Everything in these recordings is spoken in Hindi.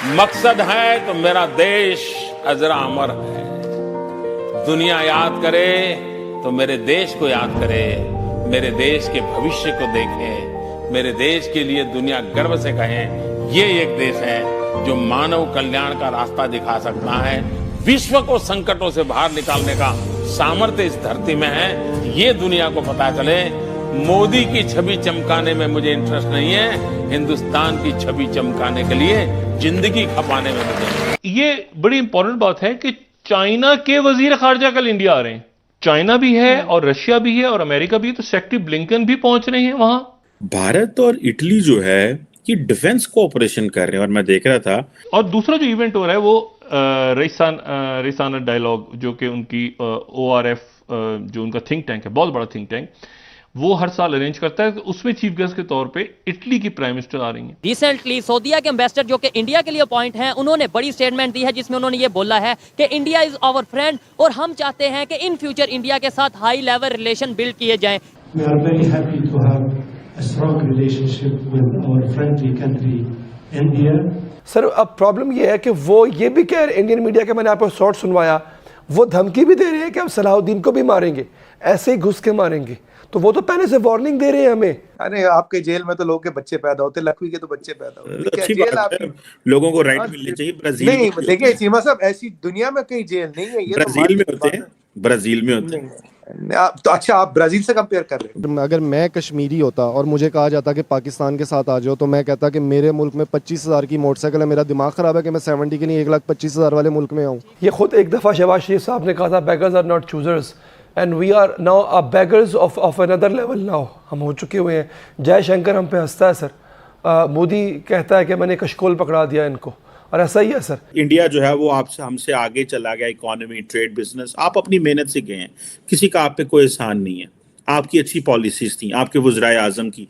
मकसद है तो मेरा देश अजरा अमर है। दुनिया याद करे तो मेरे देश को याद करे, मेरे देश के भविष्य को देखे, मेरे देश के लिए दुनिया गर्व से कहे ये एक देश है जो मानव कल्याण का रास्ता दिखा सकता है। विश्व को संकटों से बाहर निकालने का सामर्थ्य इस धरती में है। ये दुनिया को पता चले। मोदी की छवि चमकाने में मुझे इंटरेस्ट नहीं है, हिंदुस्तान की छवि चमकाने के लिए जिंदगी खपाने में मुझे। ये बड़ी इंपॉर्टेंट बात है कि चाइना के वजीर खारजा कल इंडिया आ रहे हैं। चाइना भी है और रशिया भी है और अमेरिका भी है, तो सेक्रेटरी ब्लिंकन भी पहुंच रहे हैं वहां। भारत और इटली जो है ये डिफेंस कोऑपरेशन कर रहे हैं, और मैं देख रहा था। और दूसरा जो इवेंट हो रहा है वो रईसाना डायलॉग, जो कि उनकी ORF जो उनका थिंक टैंक है, बहुत बड़ा थिंक टैंक, वो हर साल अरेंज करता है। उसमें चीफ गेस्ट के तौर पे इटली की प्राइम मिनिस्टर आ रही हैं। रिसेंटली सऊदीया के एम्बेसडर जो कि इंडिया के लिए अपॉइंट हैं, उन्होंने बड़ी स्टेटमेंट दी है जिसमें उन्होंने ये बोला है कि इंडिया इज आवर फ्रेंड और हम चाहते हैं कि इन फ्यूचर इंडिया के साथ हाई लेवल रिलेशन बिल्ड किए जाएं। We are very happy to have a strong relationship with our friendly country, India. Sir अब प्रॉब्लम ये है कि वो ये भी कह रहे, इंडियन मीडिया के मैंने आपको शॉर्ट सुनवाया, वो धमकी भी दे रहे हैं कि हम सलाहुद्दीन को भी मारेंगे, ऐसे ही घुस के मारेंगे। तो वो तो पहले से वार्निंग दे रहे हैं हमें। अरे आपके जेल में तो लोगों के बच्चे पैदा होते, लखवी के तो बच्चे पैदा होते। अच्छी बात है, लोगों को राइट मिलने चाहिए। ब्राजील नहीं, देखिए चीमा साहब, ऐसी दुनिया में कहीं जेल नहीं है। ये ब्राजील में होते हैं, ब्राजील में होते हैं। तो अच्छा, आप ब्राजील से कंपेयर कर रहे हैं। अगर मैं कश्मीरी होता और मुझे कहा जाता कि पाकिस्तान के साथ आ जाओ, तो मैं कहता कि मेरे मुल्क में 25,000 की मोटरसाइकिल है, मेरा दिमाग खराब है कि मैं 70 की नहीं 1,25,000 वाले मुल्क में आऊँ। ये खुद एक दफ़ा शहबाज शरीफ साहब ने कहा था, beggars are not choosers and we are now a beggars of another level. Now हम हो चुके हुए हैं। जयशंकर हम पे हंसता है सर, मोदी कहता है कि मैंने कशकोल पकड़ा दिया इनको, और ऐसा ही है सर। इंडिया जो है वो आपसे हमसे आगे चला गया, इकोनॉमी, ट्रेड, बिजनेस। आप अपनी मेहनत से गए हैं, किसी का आप पे कोई एहसान नहीं है। आपकी अच्छी पॉलिसीज थी, आपके वज़राए आज़म की।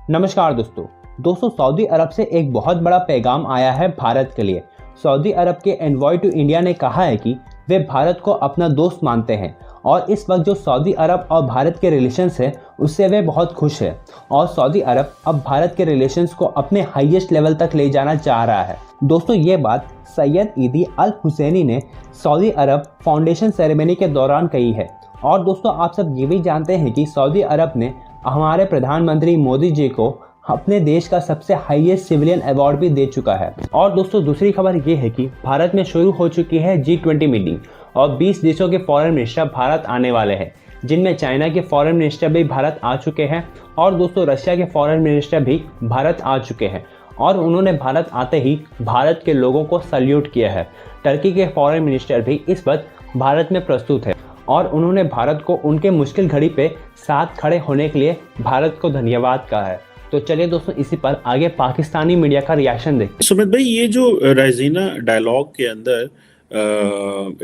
नमस्कार दोस्तों सऊदी अरब से एक बहुत बड़ा पैगाम आया है भारत के लिए। सऊदी अरब के एनवॉय टू इंडिया ने कहा है कि वे भारत को अपना दोस्त मानते हैं और इस वक्त जो सऊदी अरब और भारत के रिलेशंस है उससे वे बहुत खुश है और सऊदी अरब अब भारत के रिलेशंस को अपने हाईएस्ट लेवल तक ले जाना चाह रहा है। दोस्तों ये बात सैयद ईदी अल हुसैनी ने सऊदी अरब फाउंडेशन सेरेमनी के दौरान कही है। और दोस्तों आप सब ये भी जानते हैं कि सऊदी अरब ने हमारे प्रधानमंत्री मोदी जी को अपने देश का सबसे हाईएस्ट सिविलियन अवार्ड भी दे चुका है। और दोस्तों दूसरी खबर ये है कि भारत में शुरू हो चुकी है G20 मीटिंग और 20 देशों के फॉरेन मिनिस्टर भारत आने वाले हैं, जिनमें चाइना के फॉरेन मिनिस्टर भी भारत आ चुके हैं और दोस्तों रशिया के फॉरेन मिनिस्टर भी भारत आ चुके हैं और उन्होंने भारत आते ही भारत के लोगों को सल्यूट किया है। टर्की के फॉरेन मिनिस्टर भी इस वक्त भारत में प्रस्तुत है और उन्होंने भारत को उनके मुश्किल घड़ी पे साथ खड़े होने के लिए भारत को धन्यवाद कहा है। तो चलिए दोस्तों इसी पर आगे पाकिस्तानी मीडिया का रिएक्शन देखते हैं। सुमित भाई, ये जो राइजीना डायलॉग के अंदर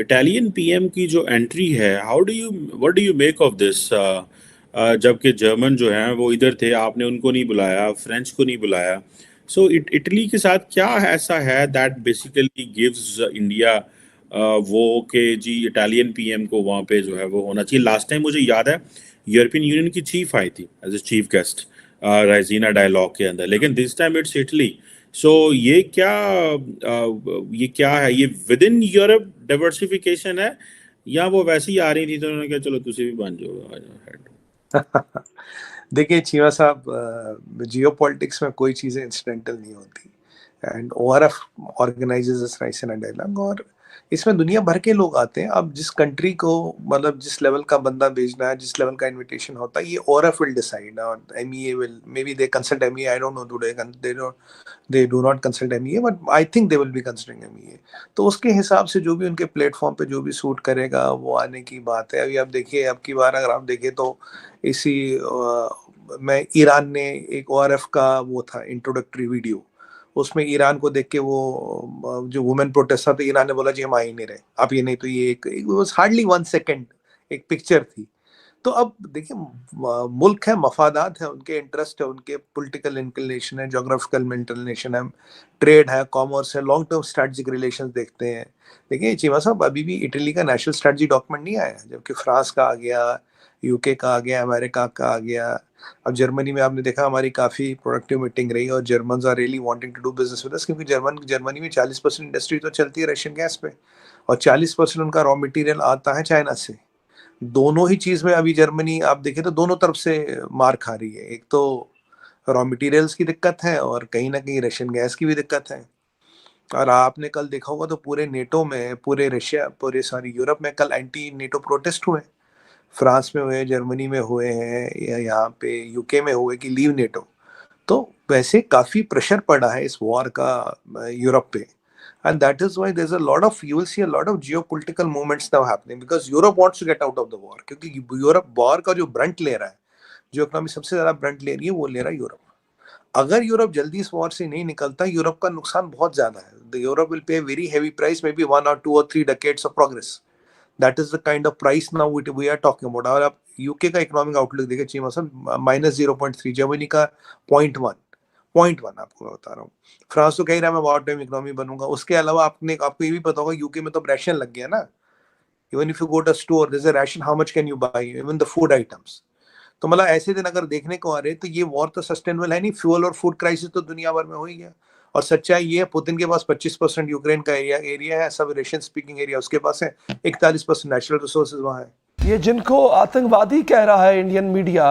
इटालियन पीएम की जो एंट्री है, what do you make of this? जबकि जर्मन जो हैं वो इधर थे, आपने उनको नहीं बुलाया, फ्रेंच को नहीं बुलाया। सो इटली के साथ क्या ऐसा है दैट बेसिकली गिव्स इंडिया वो कि जी इटालियन पीएम को वहाँ पे जो है वो होना चाहिए? लास्ट टाइम मुझे याद है यूरोपियन यूनियन की चीफ आई थी as a chief guest Raisina dialogue के अंदर, लेकिन this time it's Italy. So ये क्या है? ये विद इन यूरोप डाइवर्सिफिकेशन है या वो वैसे ही आ रही थी तो उन्होंने कहा चलो तुझे भी बन जाओ? देखिए चीमा साहब, जियोपॉलिटिक्स में कोई चीजें इंसिडेंटल नहीं होती and ORF organises this Raisina dialogue और इसमें दुनिया भर के लोग आते हैं। अब जिस कंट्री को मतलब जिस लेवल का बंदा भेजना है, जिस लेवल का इनविटेशन होता है, ये ORF विल डिसाइड और MEA will, may be they consult MEA, I don't know, they do not consult MEA, but I think they will be consulting MEA। तो उसके हिसाब से जो भी उनके प्लेटफॉर्म पे जो भी सूट करेगा वो आने की बात है। अभी आप देखिए, अब की बार अगर आप देखें तो इसी में ईरान ने एक ORF का वो था इंट्रोडक्टरी वीडियो, उसमें ईरान को देख के वो जो वुमेन प्रोटेस्ट था तो ईरान ने बोला जी हम आ ही नहीं रहे, आप ये नहीं, तो ये एक हार्डली 1 सेकेंड एक पिक्चर थी। तो अब देखिए मुल्क है, मफादात है, उनके इंटरेस्ट है, उनके पॉलिटिकल इंक्लिनेशन है, जोग्राफिकल इंक्लिनेशन है, ट्रेड है, कॉमर्स है, लॉन्ग टर्म स्ट्रेटेजिक रिलेशंस देखते हैं। देखिए चीमा साहब, अभी भी इटली का नेशनल स्ट्रेटजी डॉक्यूमेंट नहीं आया, जबकि फ्रांस का आ गया, यूके का आ गया, अमेरिका का आ गया। अब जर्मनी में आपने देखा हमारी काफी प्रोडक्टिव मीटिंग रही और Germans are really wanting to do business with us, क्योंकि जर्मनी में 40% इंडस्ट्री तो चलती है रशियन गैस पे और 40% उनका रॉ मटेरियल आता है चाइना से। दोनों ही चीज में अभी जर्मनी आप देखें तो दोनों तरफ से मार खा रही है। एक तो रॉ मटेरियल्स की दिक्कत है और कहीं ना कहीं रशियन गैस की भी दिक्कत है। और आपने कल देखा होगा तो पूरे नेटो में, पूरे यूरोप में कल एंटी नेटो प्रोटेस्ट हुए। फ्रांस में हुए, जर्मनी में हुए हैं, या यहाँ पे यूके में हुए कि लीव नेटो। तो वैसे काफी प्रेशर पड़ा है इस वॉर का यूरोप पे, and that is why there's a lot of, you will see a lot of geopolitical movements now happening because Europe wants to get out of the war, क्योंकि यूरोप वॉर का जो ब्रंट ले रहा है, जो इकोनॉमी सबसे ज्यादा ब्रंट ले रही है, वो ले रहा है यूरोप। अगर यूरोप जल्दी इस वॉर से नहीं निकलता, यूरोप का नुकसान बहुत ज्यादा है। The Europe will pay very heavy price, may be 1 or 2 or 3 decades of progress. That is the kind of price now we are talking about. और आप यूके का इकोनॉमिक आउटलुक देखिए चीमा साहब, -0.3, जर्मनी का 0.1 आपको मैं बता रहा हूँ। फ्रांस तो कह रहा है मैं वॉर टाइम इकोनॉमी बनूंगा। उसके अलावा आपको ये भी पता होगा यूके में तो राशन लग गया ना। Even if you go to store there is a ration, how much can you buy, even the food items. तो मतलब ऐसे दिन अगर देखने को आ रहे तो ये वॉर तो सस्टेनेबल है नहीं। फ्यूल और फूड क्राइसिस तो दुनिया भर में हो ही गया। और सच्चाई ये है, पुतिन के पास 25% यूक्रेन का एरिया है, सब रशियन स्पीकिंग एरिया उसके पास है, 41% नेचुरल रिसोर्सेज वहाँ है। ये जिनको आतंकवादी कह रहा है इंडियन मीडिया,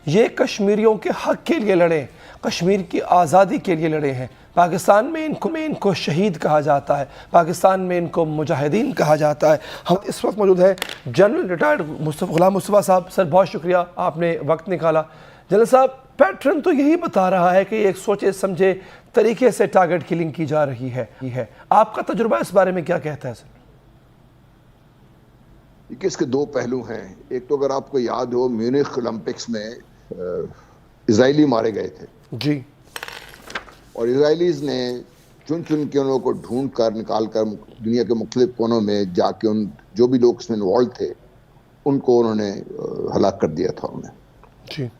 ये कश्मीरियों के हक के लिए लड़े, कश्मीर की आज़ादी के लिए लड़े हैं। पाकिस्तान में इनको शहीद कहा जाता है, पाकिस्तान में इनको मुजाहिदीन कहा जाता है। हम इस वक्त मौजूद हैं जनरल रिटायर्ड गुलाम मुस्तफ़ा साहब। सर बहुत शुक्रिया, आपने वक्त निकाला। जनरल साहब, पैटर्न तो यही बता रहा है कि एक सोचे समझे तरीके से टारगेट किलिंग की जा रही है। आपका तजुर्बा इस बारे में क्या कहता है सर? इसके दो पहलू हैं। एक तो अगर आपको याद हो, म्यूनिख ओलंपिक्स में इजरायली मारे गए थे जी, और इजरायलीज ने चुन चुन के उन लोगों को ढूंढ कर निकाल कर दुनिया के मुख्तलिफ कोनों में जाके उन जो भी लोग इसमें इन्वॉल्व थे उनको उन्होंने हलाक कर दिया था उन्हें जी।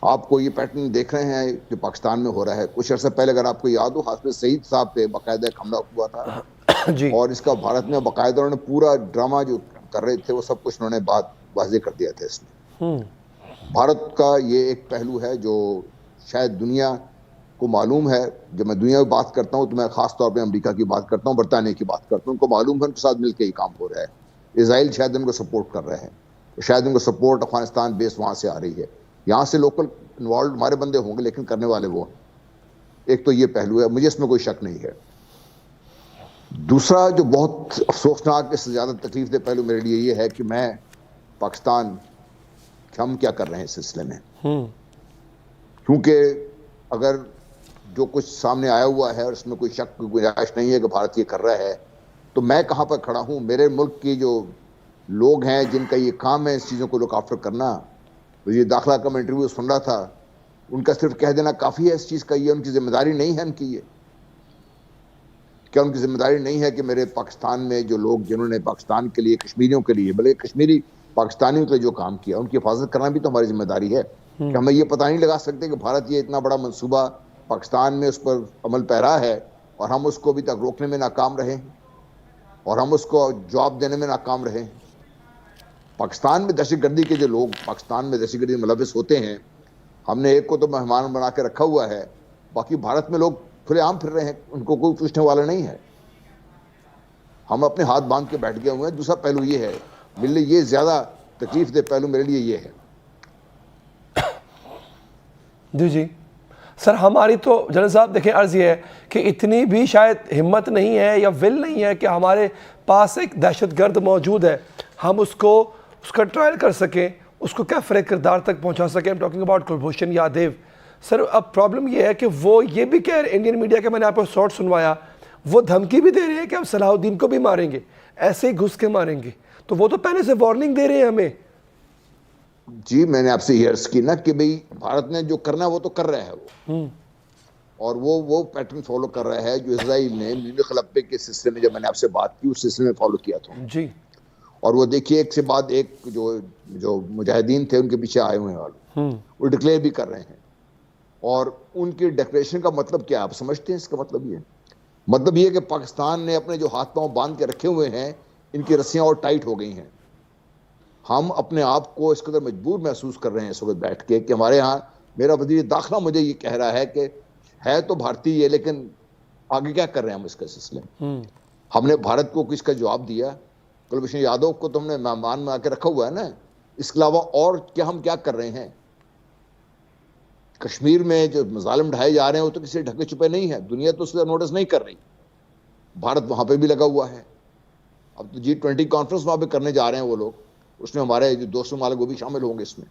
आपको ये पैटर्न देख रहे हैं कि पाकिस्तान में हो रहा है। कुछ अर्से पहले अगर आपको याद हो, हाफिज सईद साहब पे बाकायदा एक हमला हुआ था जी। और इसका भारत में बाकायदा उन्होंने पूरा ड्रामा जो कर रहे थे वो सब कुछ उन्होंने बात वाज़ेह कर दिया था इसमें। भारत का ये एक पहलू है जो शायद दुनिया को मालूम है। जब मैं दुनिया की बात करता हूँ तो मैं खास तौर पे अमेरिका की बात करता हूँ, बरतानिया की बात करता हूँ। उनको मालूम है, उनके साथ मिलकर ये काम हो रहा है। इसराइल शायद उनको सपोर्ट कर रहे हैं, शायद उनको सपोर्ट अफगानिस्तान बेस वहाँ से आ रही है। यहाँ से लोकल इन्वॉल्व हमारे बंदे होंगे, लेकिन करने वाले वो हैं। एक तो ये पहलू है, मुझे इसमें कोई शक नहीं है। दूसरा जो बहुत अफसोसनाक, इससे ज़्यादा तकलीफ दे पहलू मेरे लिए ये है कि मैं पाकिस्तान, हम क्या कर रहे हैं इस सिलसिले में। क्योंकि अगर जो कुछ सामने आया हुआ है और इसमें कोई शक की गुंजाइश नहीं है कि भारत ये कर रहा है, तो मैं कहाँ पर खड़ा हूँ। मेरे मुल्क की जो लोग हैं जिनका ये काम है इस चीज़ों को लुक आफ्टर करना, तो ये दाखिला का मैं इंटरव्यू सुन रहा था, उनका सिर्फ कह देना काफ़ी है इस चीज़ का। ये उनकी जिम्मेदारी नहीं है उनकी। ये क्या उनकी जिम्मेदारी नहीं है कि मेरे पाकिस्तान में जो लोग जिन्होंने पाकिस्तान के लिए, कश्मीरियों के लिए, बल्कि कश्मीरी पाकिस्तानियों के लिए जो काम किया, उनकी हिफाजत करना भी तो हमारी जिम्मेदारी है। कि हमें ये पता नहीं लगा सकते कि भारत ये इतना बड़ा मंसूबा पाकिस्तान में उस पर अमल पैरा है और हम उसको अभी तक रोकने में नाकाम रहे और हम उसको जवाब देने में नाकाम रहे। पाकिस्तान में दहशतगर्दी के जो लोग पाकिस्तान में दहशतगर्दी में मुलविस होते हैं, हमने एक को तो मेहमान बना के रखा हुआ है, बाकी भारत में लोग खुलेआम फिर रहे हैं, उनको कोई पूछने वाला नहीं है। हम अपने हाथ बांध के बैठ गए हुए हैं। दूसरा पहलू ये है, मेरे लिए ये ज़्यादा तकलीफ दे पहलू मेरे लिए ये है। जी सर, हमारी तो जनरल साहब देखें, अर्ज़ ये है कि इतनी भी शायद हिम्मत नहीं है या विल नहीं है कि हमारे पास एक दहशतगर्द मौजूद है, हम उसका ट्रायल कर सकें, उसको कैफरे किरदार तक पहुंचा सकें। I am talking about Kulbhushan Yadav. Sir अब प्रॉब्लम ये है कि वो ये भी कह रहे, इंडियन मीडिया का मैंने आपको शॉर्ट सुनवाया, वो धमकी भी दे रहे हैं कि हम सलाहुद्दीन को भी मारेंगे, ऐसे ही घुस के मारेंगे। तो वो तो पहले से वार्निंग दे रहे हैं हमें। जी, मैंने आपसे ये अर्ज की ना कि भाई भारत ने जो करना है वो तो कर रहा है वो, और वो पैटर्न फॉलो कर रहा है जो इजराइल ने म्यूनिख ओलंपिक के सिलसिले में, जब मैंने आपसे बात की उस सिलसिले में फॉलो किया था जी। और वो देखिए एक से बाद एक जो मुजाहिदीन थे उनके पीछे आए हुए हैं वाले, वो डिक्लेयर भी कर रहे हैं। और उनकी डिक्लेरेशन का मतलब क्या आप समझते हैं? इसका मतलब ये कि पाकिस्तान ने अपने जो हाथ पांव बांध के रखे हुए हैं, इनकी रस्सियां और टाइट हो गई हैं। हम अपने आप को इस कदर मजबूर महसूस कर रहे हैं इस वक्त बैठ के कि हमारे यहाँ, मेरा वज़ीर दाखिला मुझे ये कह रहा है कि है तो भारतीय है, लेकिन आगे क्या कर रहे हैं हम इसके सिलसिले में? हमने भारत को किसका जवाब दिया? कुलभूषण यादव को तो हमने मेहमान में आके रखा हुआ है ना, इसके अलावा और क्या हम क्या कर रहे हैं? कश्मीर में जो मजालिम ढाए जा रहे हैं वो तो किसी ढके छुपे नहीं है, दुनिया तो उसका नोटिस नहीं कर रही, भारत वहां पे भी लगा हुआ है। अब तो G20 कॉन्फ्रेंस वहां पे करने जा रहे हैं वो लोग, उसमें हमारे जो दोस्त मालिक वो भी शामिल होंगे इसमें।